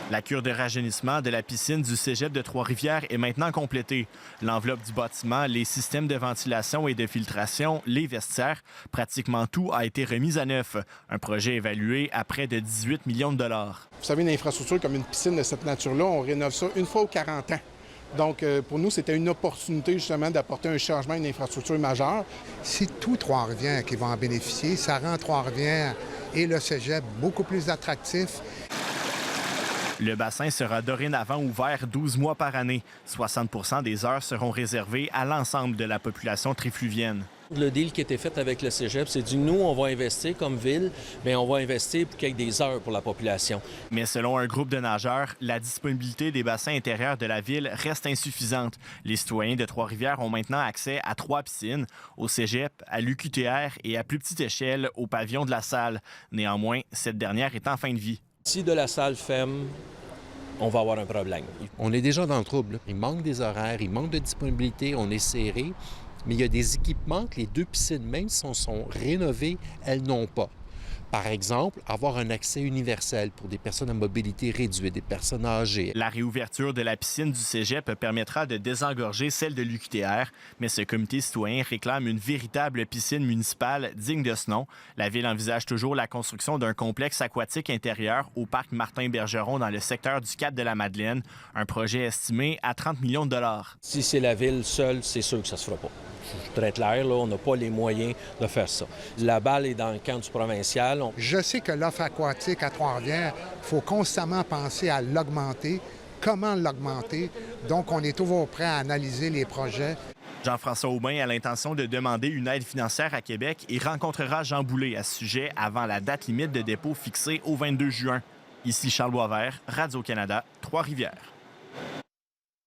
La cure de rajeunissement de la piscine du cégep de Trois-Rivières est maintenant complétée. L'enveloppe du bâtiment, les systèmes de ventilation et de filtration, les vestiaires, pratiquement tout a été remis à neuf. Un projet évalué à près de 18 millions de dollars. Vous savez, une infrastructure comme une piscine de cette nature-là, on rénove ça une fois aux 40 ans. Donc, pour nous, c'était une opportunité justement d'apporter un changement à une infrastructure majeure. C'est tout Trois-Rivières qui va en bénéficier. Ça rend Trois-Rivières et le cégep beaucoup plus attractifs. Le bassin sera dorénavant ouvert 12 mois par année. 60 des heures seront réservées à l'ensemble de la population trifluvienne. Le deal qui a été fait avec le cégep, c'est dit, nous, on va investir comme ville, mais on va investir pour qu'il y ait des heures pour la population. Mais selon un groupe de nageurs, la disponibilité des bassins intérieurs de la ville reste insuffisante. Les citoyens de Trois-Rivières ont maintenant accès à 3 piscines, au cégep, à l'UQTR et à plus petite échelle au pavillon de la salle. Néanmoins, cette dernière est en fin de vie. Si de la salle ferme, on va avoir un problème. On est déjà dans le trouble. Il manque des horaires, il manque de disponibilité, on est serré. Mais il y a des équipements que les 2 piscines, même si elles sont rénovées, elles n'ont pas. Par exemple, avoir un accès universel pour des personnes à mobilité réduite, des personnes âgées. La réouverture de la piscine du cégep permettra de désengorger celle de l'UQTR, mais ce comité citoyen réclame une véritable piscine municipale digne de ce nom. La ville envisage toujours la construction d'un complexe aquatique intérieur au parc Martin-Bergeron dans le secteur du Cap de la Madeleine, un projet estimé à 30 millions de dollars. Si c'est la ville seule, c'est sûr que ça ne se fera pas. Je suis très clair, là, on n'a pas les moyens de faire ça. La balle est dans le camp du provincial. Je sais que l'offre aquatique à Trois-Rivières, il faut constamment penser à l'augmenter. Comment l'augmenter? Donc, on est toujours prêt à analyser les projets. Jean-François Aubin a l'intention de demander une aide financière à Québec et rencontrera Jean Boulet à ce sujet avant la date limite de dépôt fixée au 22 juin. Ici Charles Boisvert, Radio-Canada, Trois-Rivières.